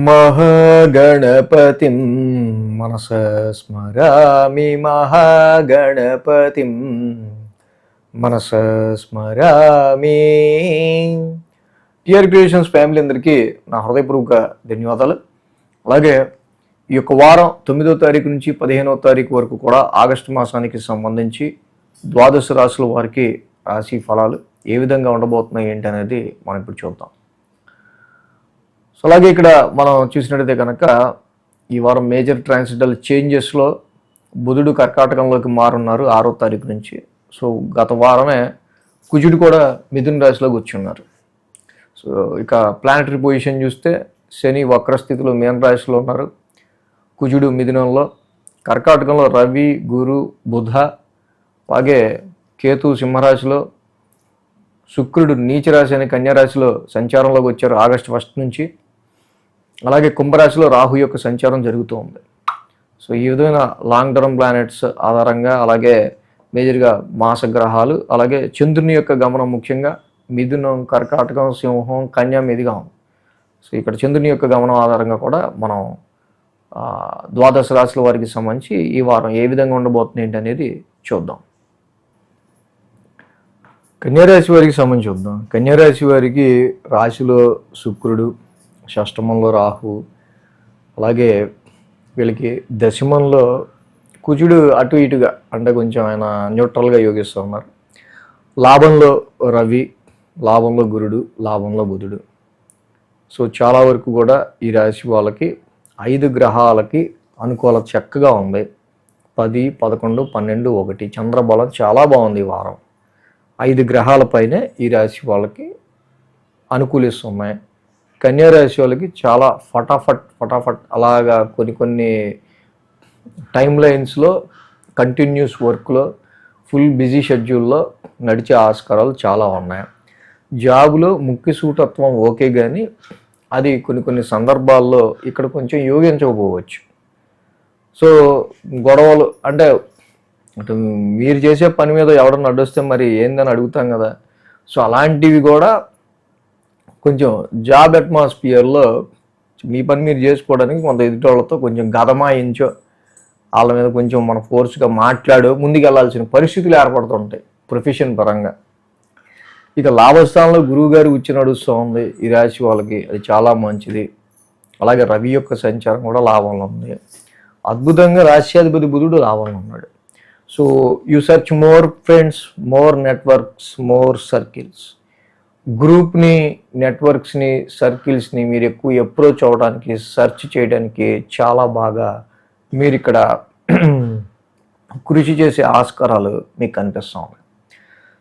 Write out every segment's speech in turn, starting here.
మహాగణపతిం మనసా స్మరామి మహాగణపతిం మనసా స్మరామి. TR creations family అందరికీ నా హృదయపూర్వక ధన్యవాదాలు. అలాగే ఈ యొక్క వారం 9వ తారీఖు నుంచి 15వ తారీఖు వరకు కూడా ఆగస్టు మాసానికి సంబంధించి ద్వాదశ రాశుల వారికి రాశి ఫలాలు ఏ విధంగా ఉండబోతున్నాయి ఏంటి అనేది మనం ఇప్పుడు చూద్దాం. సో అలాగే ఇక్కడ మనం చూసినట్టయితే కనుక ఈ వారం మేజర్ ట్రాన్సిటల్ చేంజెస్లో బుధుడు కర్కాటకంలోకి మారున్నారు 6వ తారీఖు నుంచి. సో గత వారమే కుజుడు కూడా మిథున రాశిలో కూర్చున్నారు. సో ఇక ప్లానటరీ పొజిషన్ చూస్తే శని వక్రస్థితిలో మీన రాశిలో ఉన్నారు, కుజుడు మిథునంలో, కర్కాటకంలో రవి, గురు, బుధ, అలాగే కేతు సింహరాశిలో, శుక్రుడు నీచరాశి అని కన్యారాశిలో సంచారంలోకి వచ్చారు ఆగస్టు 1 నుంచి. అలాగే కుంభరాశిలో రాహు యొక్క సంచారం జరుగుతూ ఉంది. సో ఈ విధమైన లాంగ్ టర్మ్ ప్లానెట్స్ ఆధారంగా, అలాగే మేజర్గా మాసగ్రహాలు, అలాగే చంద్రుని యొక్క గమనం ముఖ్యంగా మిథునం, కర్కాటకం, సింహం, కన్యా మీదుగా ఉంది. సో ఇక్కడ చంద్రుని యొక్క గమనం ఆధారంగా కూడా మనం ద్వాదశ రాశుల వారికి సంబంధించి ఈ వారం ఏ విధంగా ఉండబోతుంది ఏంటి అనేది చూద్దాం. కన్యారాశి వారికి సంబంధించి చూద్దాం. కన్యారాశి వారికి రాశిలో శుక్రుడు, షష్టమంలో రాహు, అలాగే వీళ్ళకి దశమంలో కుజుడు అటు ఇటుగా అంటే కొంచెం ఆయన న్యూట్రల్గా యోగిస్తూ ఉన్నారు. లాభంలో రవి, లాభంలో గురుడు, లాభంలో బుధుడు. సో చాలా వరకు కూడా ఈ రాశి వాళ్ళకి 5 గ్రహాలకి అనుకూల చక్కగా ఉంది. 10, 11, 12, 1 చంద్రబలం చాలా బాగుంది ఈ వారం. 5 గ్రహాలపైనే ఈ రాశి వాళ్ళకి అనుకూలిస్తున్నాయి. కన్యారాశి వాళ్ళకి చాలా ఫటాఫట్ అలాగా కొన్ని టైం లైన్స్లో కంటిన్యూస్ వర్క్లో ఫుల్ బిజీ షెడ్యూల్లో నడిచే ఆస్కారాలు చాలా ఉన్నాయి. జాబులో ముఖ్యసూటత్వం ఓకే, కానీ అది కొన్ని సందర్భాల్లో ఇక్కడ కొంచెం యోగించకపోవచ్చు. సో గొడవలు అంటే మీరు చేసే పని మీద ఎవడన్నా అడ్డొస్తే మరి ఏందని అడుగుతాం కదా. సో అలాంటివి కూడా కొంచెం జాబ్ అట్మాస్ఫియర్లో మీ పని మీరు చేసుకోవడానికి కొంత ఎదుటోళ్ళతో కొంచెం గదమాయించో, వాళ్ళ మీద కొంచెం మన ఫోర్స్గా మాట్లాడో ముందుకెళ్లాల్సిన పరిస్థితులు ఏర్పడుతుంటాయి ప్రొఫెషన్ పరంగా. ఇక లాభస్థానంలో గురువు గారు వచ్చి నడుస్తూ ఉంది ఈ రాశి వాళ్ళకి, అది చాలా మంచిది. అలాగే రవి యొక్క సంచారం కూడా లాభంలో ఉంది. అద్భుతంగా రాశ్యాధిపతి బుధుడు లాభంలో ఉన్నాడు. So you search more friends, more networks, more circles. గ్రూప్ని, నెట్వర్క్స్ని, సర్కిల్స్ని మీరు ఎక్కువ అప్రోచ్ అవ్వడానికి, సెర్చ్ చేయడానికి చాలా బాగా మీరు ఇక్కడ కృషి చేసే ఆస్కారాలు మీకు కనిపిస్తూ ఉన్నాయి.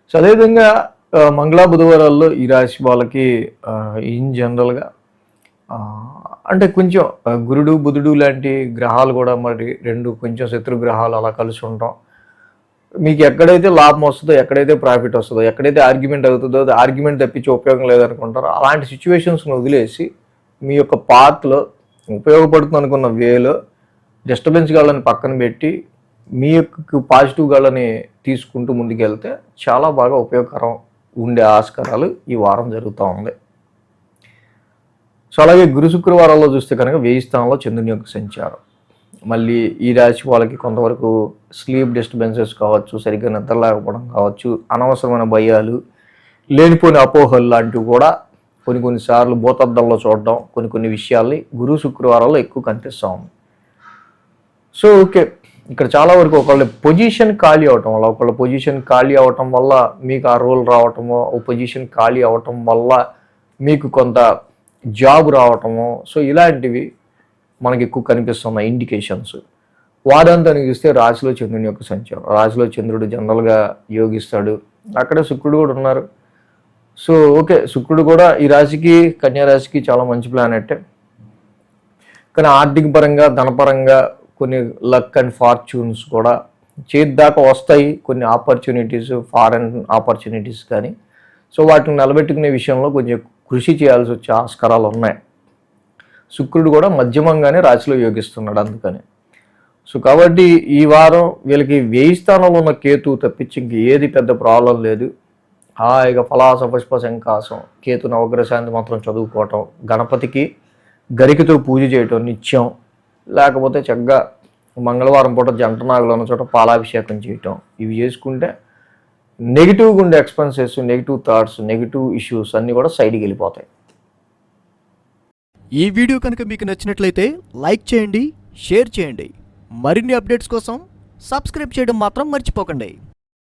సో అదేవిధంగా మంగళ బుధవారాల్లో ఈ రాశి వాళ్ళకి ఇన్ జనరల్గా అంటే కొంచెం గురుడు, బుధుడు లాంటి గ్రహాలు కూడా మరి 2 కొంచెం శత్రు గ్రహాలు అలా కలిసి ఉంటాం. మీకు ఎక్కడైతే లాభం వస్తుందో, ఎక్కడైతే ప్రాఫిట్ వస్తుందో, ఎక్కడైతే ఆర్గ్యుమెంట్ అవుతుందో అది ఆర్గ్యుమెంట్ తప్పించి ఉపయోగం లేదనుకుంటారో అలాంటి సిచ్యువేషన్స్ని వదిలేసి మీ యొక్క పాత్లో ఉపయోగపడుతుంది అనుకున్న వేలో డిస్టర్బెన్స్ గాళ్ళని పక్కన పెట్టి మీ యొక్క పాజిటివ్ గాళ్ళని తీసుకుంటూ ముందుకెళ్తే చాలా బాగా ఉపయోగకరం ఉండే ఆస్కారాలు ఈ వారం జరుగుతూ ఉంది. సో అలాగే గురు శుక్రవారాల్లో చూస్తే కనుక 1000 స్థానంలో చంద్రుని యొక్క సంచారం. మళ్ళీ ఈ రాశి వాళ్ళకి కొంతవరకు స్లీప్ డిస్టర్బెన్సెస్ కావచ్చు, సరిగ్గా నిద్ర లేకపోవడం కావచ్చు, అనవసరమైన భయాలు, లేనిపోయిన అపోహలు లాంటివి కూడా కొన్నిసార్లు భూతద్దంలో చూడడం కొన్ని విషయాల్ని గురు శుక్రవారాల్లో ఎక్కువ కనిపిస్తూ ఉంది. సో ఓకే, ఇక్కడ చాలా వరకు ఒకళ్ళ పొజిషన్ ఖాళీ అవటం వల్ల మీకు ఆ రోల్ రావటమో, ఓ పొజిషన్ ఖాళీ అవటం వల్ల మీకు కొంత జాబ్ రావటమో, సో ఇలాంటివి మనకి ఎక్కువ కనిపిస్తున్న ఇండికేషన్స్. వారాంతానికి చూస్తే రాశిలో చంద్రుని యొక్క సంచారం. రాశిలో చంద్రుడు జనరల్గా యోగిస్తాడు, అక్కడే శుక్రుడు కూడా ఉన్నారు. సో ఓకే, శుక్రుడు కూడా ఈ రాశికి, కన్యారాశికి చాలా మంచి ప్లానెట్. కానీ ఆర్థిక పరంగా, ధనపరంగా కొన్ని లక్ అండ్ ఫార్చ్యూన్స్ కూడా చేద్దాకా వస్తాయి. కొన్ని ఆపర్చునిటీస్, ఫారెన్ ఆపర్చునిటీస్ కానీ, సో వాటిని నిలబెట్టుకునే విషయంలో కొంచెం కృషి చేయాల్సి వచ్చే ఆస్కారాలు ఉన్నాయి. శుక్రుడు కూడా మధ్యమంగానే రాశిలో యోగిస్తున్నాడు అందుకని. సో కాబట్టి ఈ వారం వీళ్ళకి 1000 స్థానంలో ఉన్న కేతు తప్పించి ఇంక ఏది పెద్ద ప్రాబ్లం లేదు. హాయిగా ఫలాస పుష్ప శంకాసం, కేతు నవగ్రశాంతి మాత్రం చదువుకోవటం, గణపతికి గరికతో పూజ చేయటం నిత్యం, లేకపోతే చక్కగా మంగళవారం పూట జంట నాగులు ఉన్న చోట పాలాభిషేకం చేయటం, ఇవి చేసుకుంటే నెగిటివ్గా ఉండే expenses, negative thoughts, negative issues అన్నీ కూడా సైడ్కి వెళ్ళిపోతాయి. ఈ వీడియో కనుక మీకు నచ్చినట్లయితే లైక్ చేయండి, షేర్ చేయండి. మరిన్ని అప్డేట్స్ కోసం సబ్స్క్రైబ్ చేయడం మాత్రం మర్చిపోకండి.